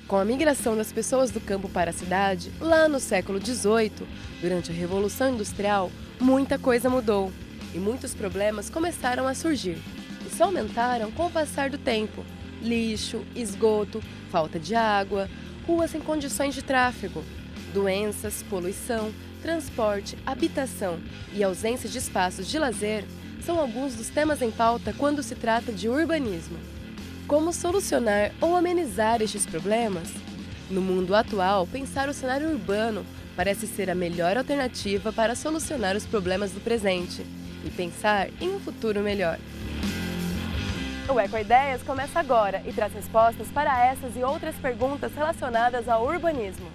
Com a migração das pessoas do campo para a cidade, lá no século XVIII, durante a Revolução Industrial, muita coisa mudou e muitos problemas começaram a surgir. E só aumentaram com o passar do tempo. Lixo, esgoto, falta de água, ruas sem condições de tráfego, doenças, poluição, transporte, habitação e ausência de espaços de lazer são alguns dos temas em pauta quando se trata de urbanismo. Como solucionar ou amenizar estes problemas? No mundo atual, pensar o cenário urbano parece ser a melhor alternativa para solucionar os problemas do presente e pensar em um futuro melhor. O Ecoideias começa agora e traz respostas para essas e outras perguntas relacionadas ao urbanismo.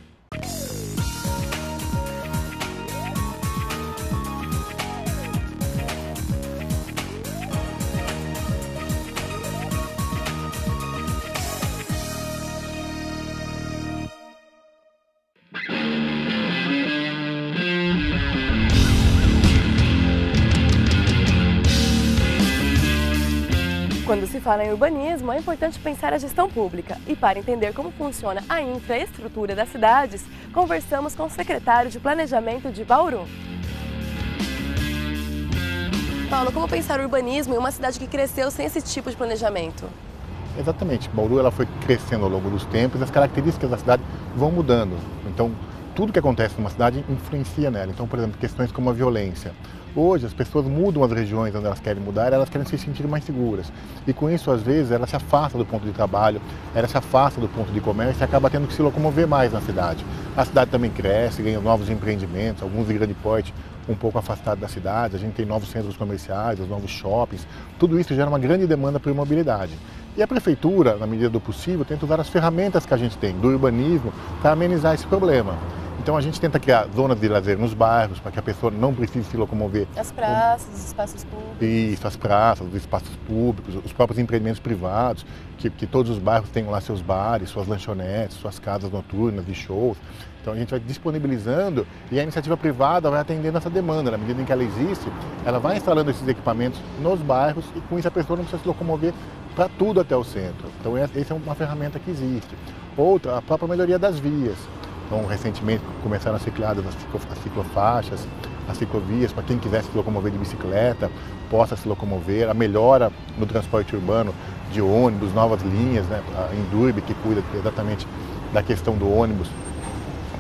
Quando se fala em urbanismo, é importante pensar a gestão pública. E para entender como funciona a infraestrutura das cidades, conversamos com o secretário de Planejamento de Bauru. Paulo, como pensar o urbanismo em uma cidade que cresceu sem esse tipo de planejamento? Exatamente. Bauru ela foi crescendo ao longo dos tempos e as características da cidade vão mudando. Então, tudo que acontece numa cidade influencia nela. Então, por exemplo, questões como a violência. Hoje, as pessoas mudam as regiões onde elas querem mudar, elas querem se sentir mais seguras. E com isso, às vezes, ela se afasta do ponto de trabalho, ela se afasta do ponto de comércio e acaba tendo que se locomover mais na cidade. A cidade também cresce, ganha novos empreendimentos, alguns de grande porte, um pouco afastados da cidade. A gente tem novos centros comerciais, os novos shoppings. Tudo isso gera uma grande demanda por mobilidade. E a prefeitura, na medida do possível, tenta usar as ferramentas que a gente tem do urbanismo para amenizar esse problema. Então a gente tenta criar zonas de lazer nos bairros, para que a pessoa não precise se locomover. As praças, os espaços públicos. Isso, as praças, os espaços públicos, os próprios empreendimentos privados, que todos os bairros tenham lá seus bares, suas lanchonetes, suas casas noturnas de shows. Então a gente vai disponibilizando e a iniciativa privada vai atendendo essa demanda. Na medida em que ela existe, ela vai instalando esses equipamentos nos bairros e com isso a pessoa não precisa se locomover para tudo até o centro. Então essa é uma ferramenta que existe. Outra, a própria melhoria das vias. Então, recentemente começaram a ser criadas as ciclofaixas, as ciclovias, para quem quiser se locomover de bicicleta, possa se locomover. A melhora no transporte urbano de ônibus, novas linhas, né? A Indurb, que cuida exatamente da questão do ônibus,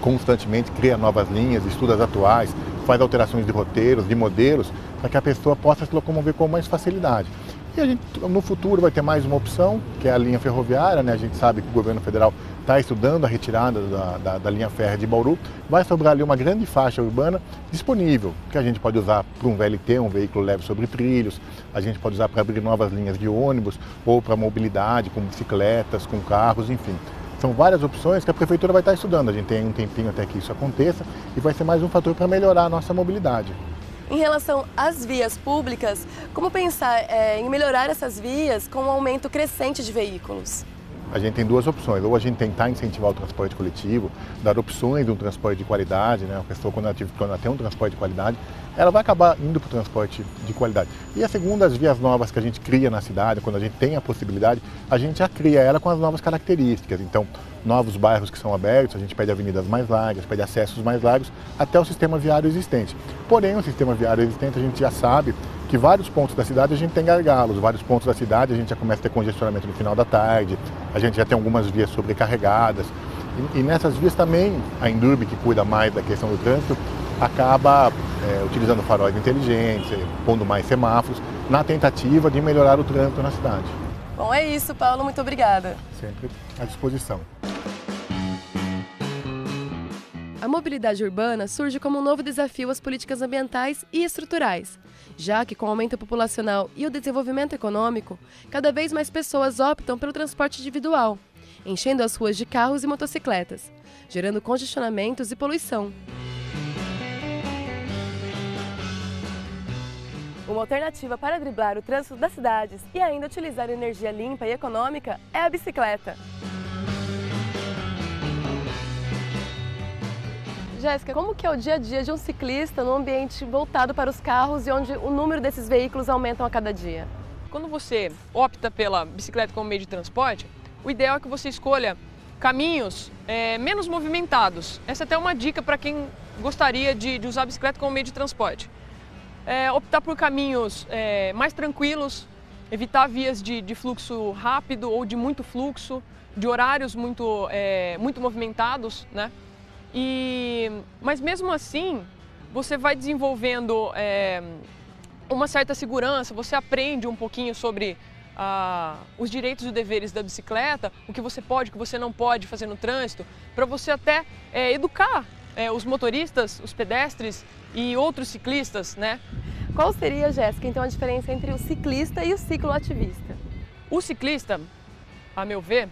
constantemente cria novas linhas, estuda as atuais, faz alterações de roteiros, de modelos, para que a pessoa possa se locomover com mais facilidade. E a gente, no futuro, vai ter mais uma opção, que é a linha ferroviária, né? A gente sabe que o governo federal está estudando a retirada da linha férrea de Bauru. Vai sobrar ali uma grande faixa urbana disponível, que a gente pode usar para um VLT, um veículo leve sobre trilhos, a gente pode usar para abrir novas linhas de ônibus, ou para mobilidade, com bicicletas, com carros, enfim. São várias opções que a prefeitura vai estar estudando. A gente tem um tempinho até que isso aconteça e vai ser mais um fator para melhorar a nossa mobilidade. Em relação às vias públicas, como pensar em melhorar essas vias com um aumento crescente de veículos? A gente tem duas opções, ou a gente tentar incentivar o transporte coletivo, dar opções de um transporte de qualidade, né? A pessoa quando ela tem um transporte de qualidade, ela vai acabar indo para o transporte de qualidade. E a segunda, as vias novas que a gente cria na cidade, quando a gente tem a possibilidade, a gente já cria ela com as novas características. Então, novos bairros que são abertos, a gente pede avenidas mais largas, pede acessos mais largos até o sistema viário existente. Porém, o sistema viário existente a gente já sabe que vários pontos da cidade a gente tem gargalos, vários pontos da cidade a gente já começa a ter congestionamento no final da tarde, a gente já tem algumas vias sobrecarregadas. E nessas vias também a Indurb, que cuida mais da questão do trânsito, acaba utilizando faróis inteligentes, pondo mais semáforos, na tentativa de melhorar o trânsito na cidade. Bom, é isso, Paulo. Muito obrigada. Sempre à disposição. A mobilidade urbana surge como um novo desafio às políticas ambientais e estruturais, já que com o aumento populacional e o desenvolvimento econômico, cada vez mais pessoas optam pelo transporte individual, enchendo as ruas de carros e motocicletas, gerando congestionamentos e poluição. Uma alternativa para driblar o trânsito das cidades e ainda utilizar energia limpa e econômica é a bicicleta. Jéssica, como que é o dia a dia de um ciclista num ambiente voltado para os carros e onde o número desses veículos aumentam a cada dia? Quando você opta pela bicicleta como meio de transporte, o ideal é que você escolha caminhos menos movimentados. Essa é até uma dica para quem gostaria de usar a bicicleta como meio de transporte. Optar por caminhos mais tranquilos, evitar vias de fluxo rápido ou de muito fluxo, de horários muito movimentados, né? Mas mesmo assim, você vai desenvolvendo uma certa segurança, você aprende um pouquinho sobre os direitos e deveres da bicicleta, o que você pode, o que você não pode fazer no trânsito, para você até educar os motoristas, os pedestres e outros ciclistas, né? Qual seria, Jéssica, então a diferença entre o ciclista e o cicloativista? O ciclista, a meu ver,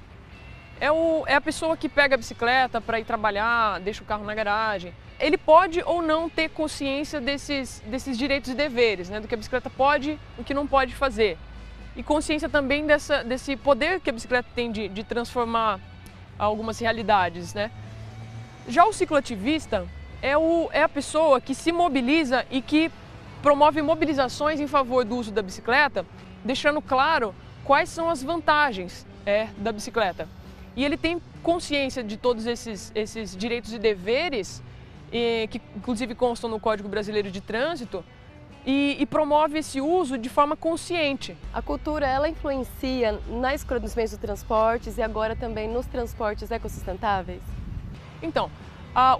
é a pessoa que pega a bicicleta para ir trabalhar, deixa o carro na garagem. Ele pode ou não ter consciência desses direitos e deveres, né? Do que a bicicleta pode e o que não pode fazer. E consciência também desse poder que a bicicleta tem de transformar algumas realidades, né? Já o cicloativista é a pessoa que se mobiliza e que promove mobilizações em favor do uso da bicicleta, deixando claro quais são as vantagens da bicicleta. E ele tem consciência de todos esses direitos e deveres, que inclusive constam no Código Brasileiro de Trânsito, e promove esse uso de forma consciente. A cultura, ela influencia na escolha dos meios de transportes e agora também nos transportes ecossustentáveis? Então,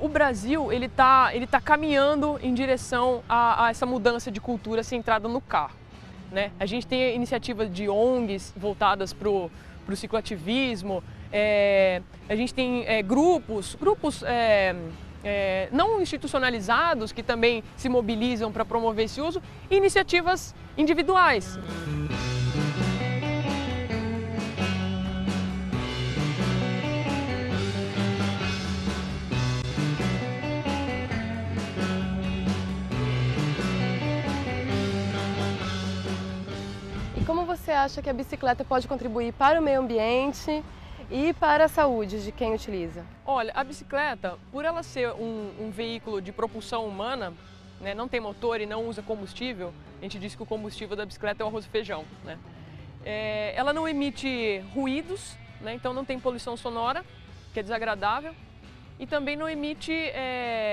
o Brasil ele tá caminhando em direção a essa mudança de cultura centrada no carro, né? A gente tem iniciativas de ONGs voltadas para o cicloativismo, a gente tem grupos não institucionalizados que também se mobilizam para promover esse uso, e iniciativas individuais. E como você acha que a bicicleta pode contribuir para o meio ambiente e para a saúde de quem utiliza? Olha, a bicicleta, por ela ser um veículo de propulsão humana, né, não tem motor e não usa combustível, a gente diz que o combustível da bicicleta é o arroz e feijão, né? Ela não emite ruídos, né, então não tem poluição sonora, que é desagradável, e também não emite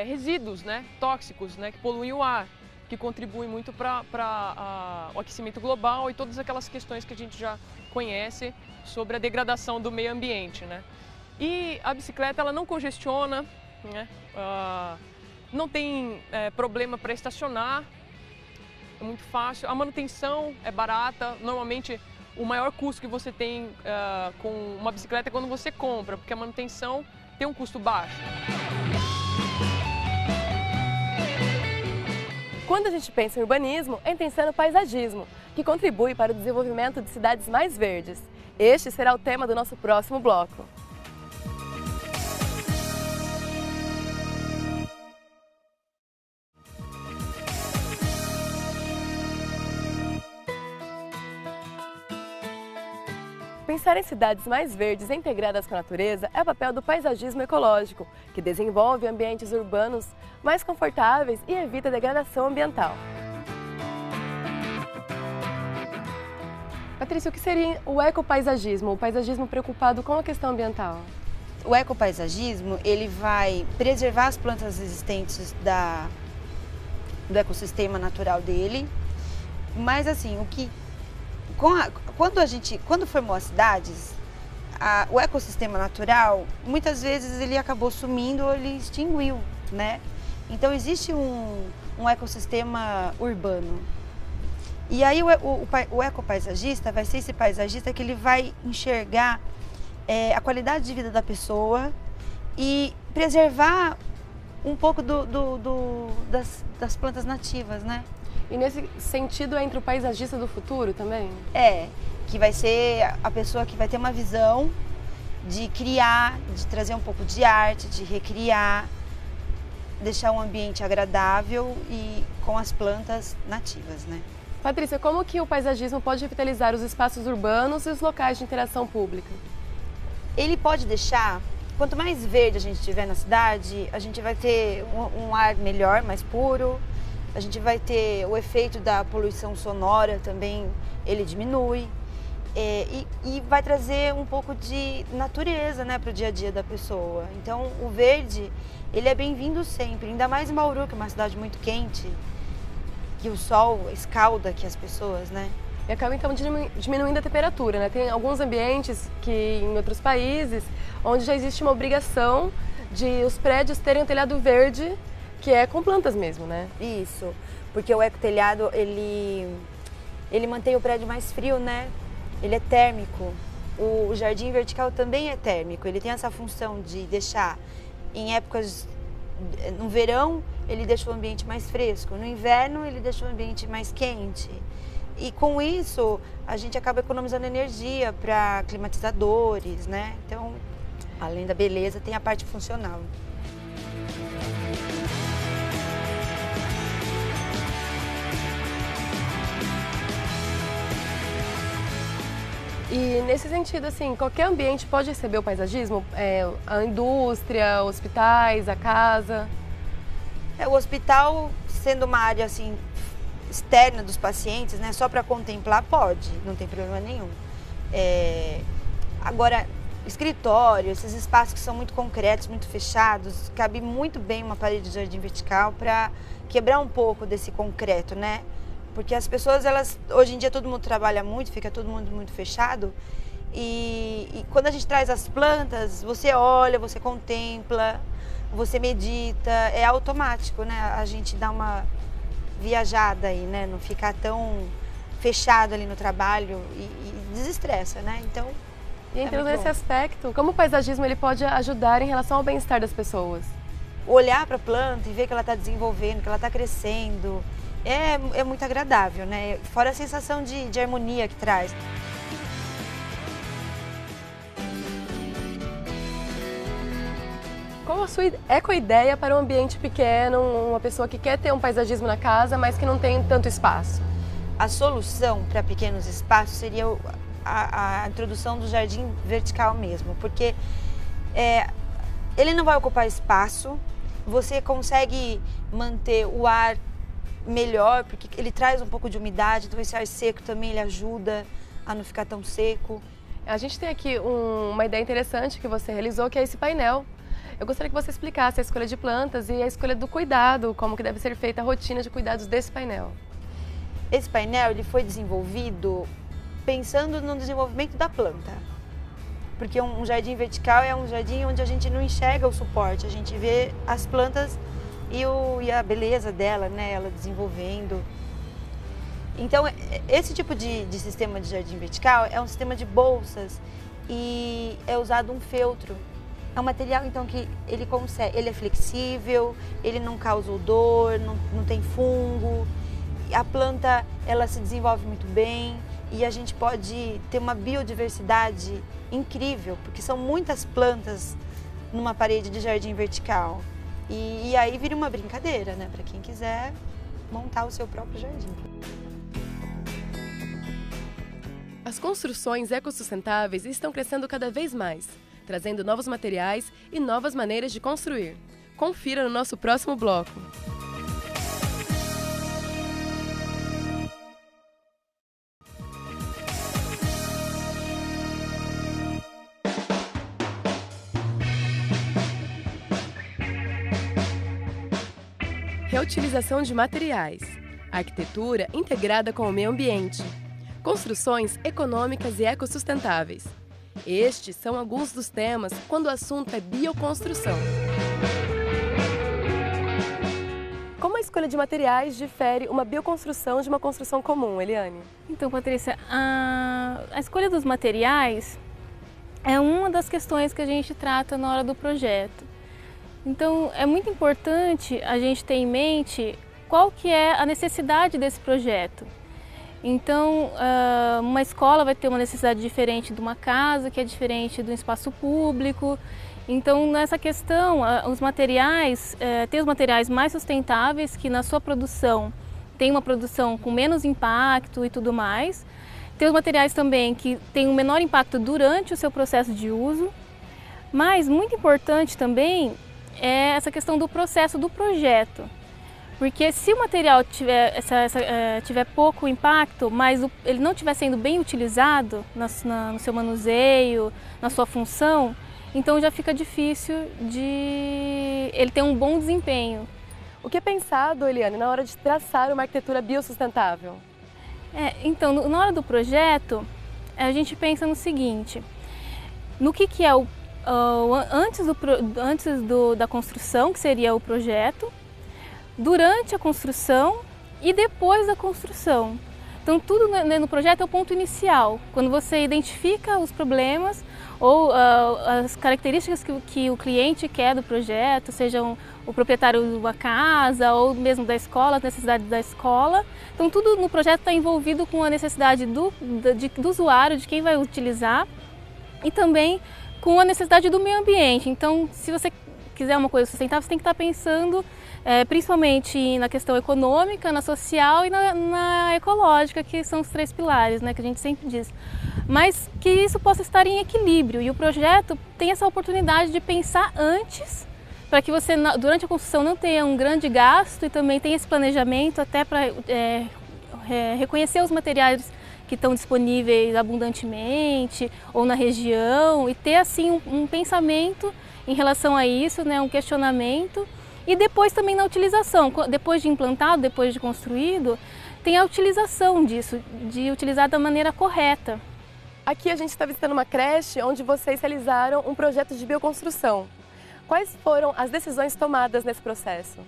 resíduos, né, tóxicos, né, que poluem o ar, que contribuem muito para o aquecimento global e todas aquelas questões que a gente já conhece sobre a degradação do meio ambiente, né? E a bicicleta, ela não congestiona, né? Não tem problema para estacionar, é muito fácil. A manutenção é barata. Normalmente, o maior custo que você tem com uma bicicleta é quando você compra, porque a manutenção tem um custo baixo. Quando a gente pensa em urbanismo, é pensando no paisagismo, que contribui para o desenvolvimento de cidades mais verdes. Este será o tema do nosso próximo bloco. Pensar em cidades mais verdes e integradas com a natureza é o papel do paisagismo ecológico, que desenvolve ambientes urbanos mais confortáveis e evita a degradação ambiental. Patrícia, o que seria o ecopaisagismo, o paisagismo preocupado com a questão ambiental? O ecopaisagismo, ele vai preservar as plantas existentes do ecossistema natural dele, mas assim, quando formou as cidades, o ecossistema natural, muitas vezes ele acabou sumindo ou ele extinguiu, né? Então existe um ecossistema urbano. E aí o ecopaisagista vai ser esse paisagista que ele vai enxergar a qualidade de vida da pessoa e preservar um pouco das plantas nativas, né? E nesse sentido entra o paisagista do futuro também? Que vai ser a pessoa que vai ter uma visão de criar, de trazer um pouco de arte, de recriar, deixar um ambiente agradável e com as plantas nativas, né? Patrícia, como que o paisagismo pode revitalizar os espaços urbanos e os locais de interação pública? Ele pode deixar, quanto mais verde a gente tiver na cidade, a gente vai ter um ar melhor, mais puro, a gente vai ter o efeito da poluição sonora também, ele diminui. E vai trazer um pouco de natureza, né, para o dia a dia da pessoa. Então o verde, ele é bem-vindo sempre, ainda mais em Bauru, que é uma cidade muito quente, que o sol escalda aqui as pessoas, né? E acaba então diminuindo a temperatura, né? Tem alguns ambientes que em outros países onde já existe uma obrigação de os prédios terem um telhado verde, que é com plantas mesmo, né? Isso, porque o ecotelhado, ele mantém o prédio mais frio, né? Ele é térmico. O jardim vertical também é térmico, ele tem essa função de deixar, em épocas, no verão, ele deixa o ambiente mais fresco, no inverno ele deixa o ambiente mais quente. E com isso, a gente acaba economizando energia para climatizadores, né? Então, além da beleza, tem a parte funcional. E nesse sentido, assim, qualquer ambiente pode receber o paisagismo? A indústria, hospitais, a casa? O hospital, sendo uma área assim externa dos pacientes, né, só para contemplar, pode, não tem problema nenhum. Agora, escritório, esses espaços que são muito concretos, muito fechados, cabe muito bem uma parede de jardim vertical para quebrar um pouco desse concreto, né? Porque as pessoas, hoje em dia todo mundo trabalha muito, fica todo mundo muito fechado. E quando a gente traz as plantas, você olha, você contempla, você medita, é automático, né? A gente dá uma viajada aí, né? Não ficar tão fechado ali no trabalho e desestressa, né? Então, e entrando nesse aspecto, como o paisagismo ele pode ajudar em relação ao bem-estar das pessoas? Olhar para a planta e ver que ela está desenvolvendo, que ela está crescendo, é muito agradável, né? Fora a sensação de harmonia que traz. Qual a sua eco-ideia para um ambiente pequeno, uma pessoa que quer ter um paisagismo na casa, mas que não tem tanto espaço? A solução para pequenos espaços seria a introdução do jardim vertical mesmo, porque ele não vai ocupar espaço, você consegue manter o ar melhor, porque ele traz um pouco de umidade, então esse ar seco também ele ajuda a não ficar tão seco. A gente tem aqui uma ideia interessante que você realizou, que é esse painel. Eu gostaria que você explicasse a escolha de plantas e a escolha do cuidado, como que deve ser feita a rotina de cuidados desse painel. Esse painel ele foi desenvolvido pensando no desenvolvimento da planta, porque um jardim vertical é um jardim onde a gente não enxerga o suporte, a gente vê as plantas e a beleza dela, né, ela desenvolvendo. Então, esse tipo de sistema de jardim vertical é um sistema de bolsas e é usado um feltro. É um material, então, que ele é flexível, ele não causa odor, não tem fungo. A planta, ela se desenvolve muito bem e a gente pode ter uma biodiversidade incrível, porque são muitas plantas numa parede de jardim vertical. E aí vira uma brincadeira, né, para quem quiser montar o seu próprio jardim. As construções ecossustentáveis estão crescendo cada vez mais, trazendo novos materiais e novas maneiras de construir. Confira no nosso próximo bloco. Reutilização de materiais, arquitetura integrada com o meio ambiente, construções econômicas e ecossustentáveis. Estes são alguns dos temas quando o assunto é bioconstrução. Como a escolha de materiais difere uma bioconstrução de uma construção comum, Eliane? Então, Patrícia, a escolha dos materiais é uma das questões que a gente trata na hora do projeto. Então, é muito importante a gente ter em mente qual que é a necessidade desse projeto. Então, uma escola vai ter uma necessidade diferente de uma casa, que é diferente de um espaço público. Então, nessa questão, os materiais, tem os materiais mais sustentáveis, que na sua produção tem uma produção com menos impacto e tudo mais. Tem os materiais também que têm um menor impacto durante o seu processo de uso. Mas, muito importante também, é essa questão do processo do projeto. Porque se o material tiver pouco impacto, mas ele não estiver sendo bem utilizado no seu manuseio, na sua função, então já fica difícil de ele ter um bom desempenho. O que é pensado, Eliane, na hora de traçar uma arquitetura biossustentável? Então, na hora do projeto, a gente pensa no seguinte, no que é antes da construção, que seria o projeto, durante a construção e depois da construção. Então tudo no projeto é o ponto inicial, quando você identifica os problemas ou as características que o cliente quer do projeto, sejam o proprietário de uma casa ou mesmo da escola, as necessidades da escola. Então tudo no projeto está envolvido com a necessidade do usuário, de quem vai utilizar, e também com a necessidade do meio ambiente. Então, se você quiser uma coisa sustentável, você tem que estar pensando principalmente na questão econômica, na social e na ecológica, que são os 3 pilares, né, que a gente sempre diz. Mas que isso possa estar em equilíbrio, e o projeto tem essa oportunidade de pensar antes, para que você, durante a construção, não tenha um grande gasto, e também tenha esse planejamento até para reconhecer os materiais que estão disponíveis abundantemente ou na região, e ter assim um pensamento em relação a isso, né, um questionamento. E depois também na utilização, depois de implantado, depois de construído, tem a utilização disso, de utilizar da maneira correta. Aqui a gente está visitando uma creche onde vocês realizaram um projeto de bioconstrução. Quais foram as decisões tomadas nesse processo?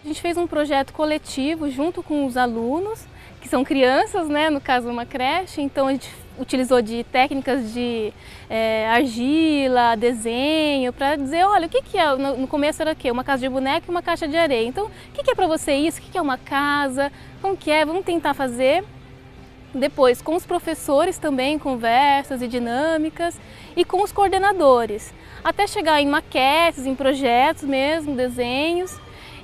A gente fez um projeto coletivo junto com os alunos, que são crianças, né, no caso uma creche, então a gente utilizou de técnicas de argila, desenho, para dizer, olha, o que é, no começo era o quê? Uma casa de boneca e uma caixa de areia. Então, o que é para você isso? O que é uma casa? Como que é? Vamos tentar fazer. Depois, com os professores também, conversas e dinâmicas, e com os coordenadores, até chegar em maquetes, em projetos mesmo, desenhos,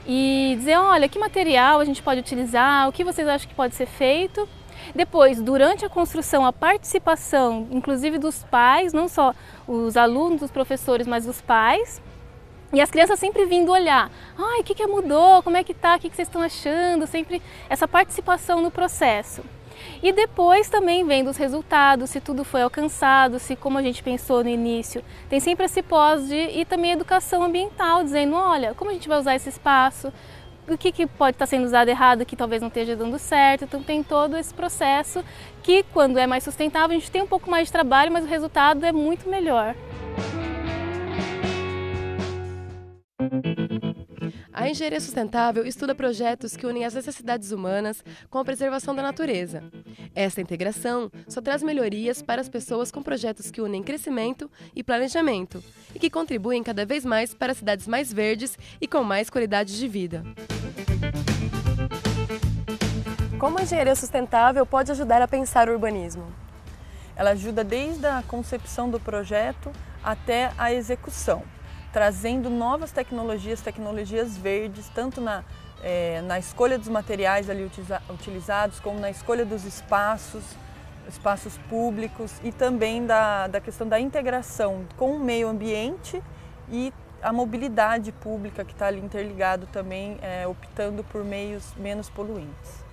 e dizer, olha, que material a gente pode utilizar, o que vocês acham que pode ser feito. Depois, durante a construção, a participação, inclusive dos pais, não só os alunos, os professores, mas os pais. E as crianças sempre vindo olhar, ai, o que mudou, como é que tá, o que vocês estão achando, sempre essa participação no processo. E depois também vendo os resultados, se tudo foi alcançado, se como a gente pensou no início, tem sempre esse e também educação ambiental, dizendo, olha, como a gente vai usar esse espaço, o que pode estar sendo usado errado, que talvez não esteja dando certo. Então tem todo esse processo que, quando é mais sustentável, a gente tem um pouco mais de trabalho, mas o resultado é muito melhor. A engenharia sustentável estuda projetos que unem as necessidades humanas com a preservação da natureza. Essa integração só traz melhorias para as pessoas com projetos que unem crescimento e planejamento e que contribuem cada vez mais para cidades mais verdes e com mais qualidade de vida. Como a engenharia sustentável pode ajudar a pensar o urbanismo? Ela ajuda desde a concepção do projeto até a execução, trazendo novas tecnologias verdes, tanto na escolha dos materiais ali utilizados, como na escolha dos espaços públicos, e também da questão da integração com o meio ambiente e a mobilidade pública, que está ali interligado também, optando por meios menos poluentes.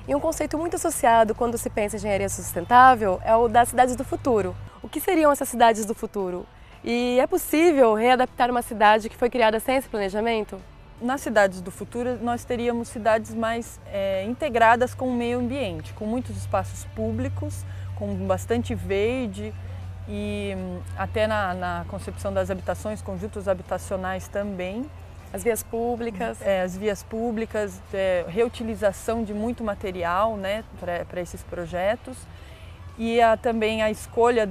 E um conceito muito associado quando se pensa em engenharia sustentável é o das cidades do futuro. O que seriam essas cidades do futuro? E é possível readaptar uma cidade que foi criada sem esse planejamento? Nas cidades do futuro, nós teríamos cidades mais integradas com o meio ambiente, com muitos espaços públicos, com bastante verde, e até na concepção das habitações, conjuntos habitacionais também. As vias públicas. As vias públicas, reutilização de muito material, né, para esses projetos. E também a escolha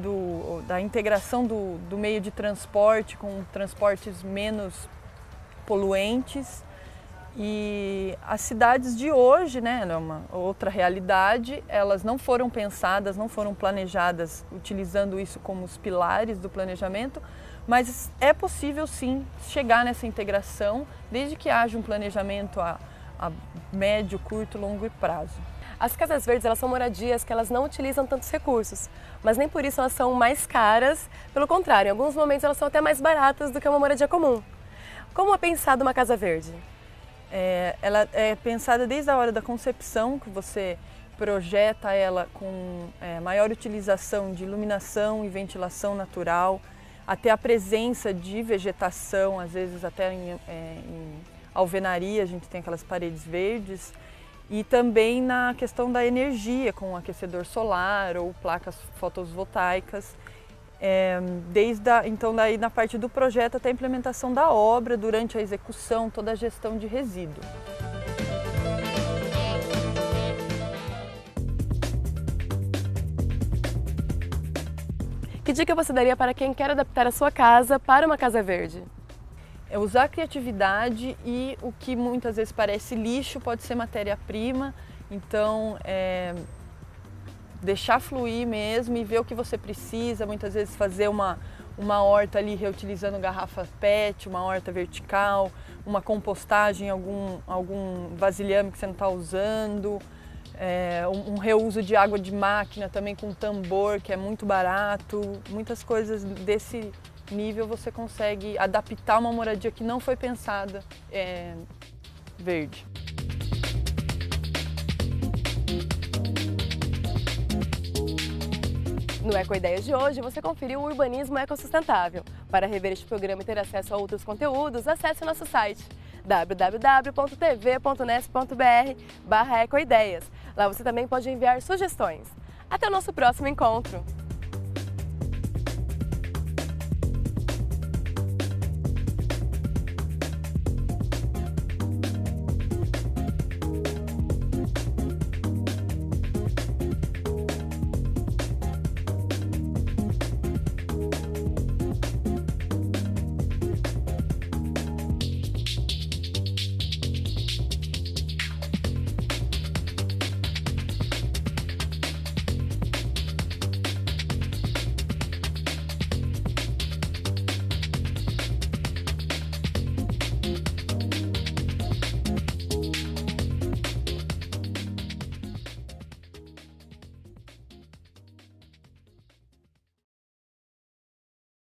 da integração do meio de transporte com transportes menos poluentes. E as cidades de hoje, né, é uma outra realidade, elas não foram pensadas, não foram planejadas utilizando isso como os pilares do planejamento, mas é possível sim chegar nessa integração, desde que haja um planejamento a médio, curto, longo prazo. As casas verdes, elas são moradias que elas não utilizam tantos recursos, mas nem por isso elas são mais caras, pelo contrário, em alguns momentos elas são até mais baratas do que uma moradia comum. Como é pensado uma casa verde? ela é pensada desde a hora da concepção, que você projeta ela com maior utilização de iluminação e ventilação natural, até a presença de vegetação, às vezes até em alvenaria a gente tem aquelas paredes verdes, e também na questão da energia, com aquecedor solar ou placas fotovoltaicas. Então daí na parte do projeto até a implementação da obra, durante a execução, toda a gestão de resíduo. Que dica você daria para quem quer adaptar a sua casa para uma casa verde? É usar a criatividade, e o que muitas vezes parece lixo pode ser matéria-prima, então deixar fluir mesmo e ver o que você precisa, muitas vezes fazer uma horta ali reutilizando garrafa PET, uma horta vertical, uma compostagem, algum vasilhame que você não está usando, um reuso de água de máquina também com tambor, que é muito barato. Muitas coisas desse nível você consegue adaptar uma moradia que não foi pensada verde. No Ecoideias de hoje, você conferiu o urbanismo ecossustentável. Para rever este programa e ter acesso a outros conteúdos, acesse o nosso site www.tv.nesp.br/ecoideias. Lá você também pode enviar sugestões. Até o nosso próximo encontro!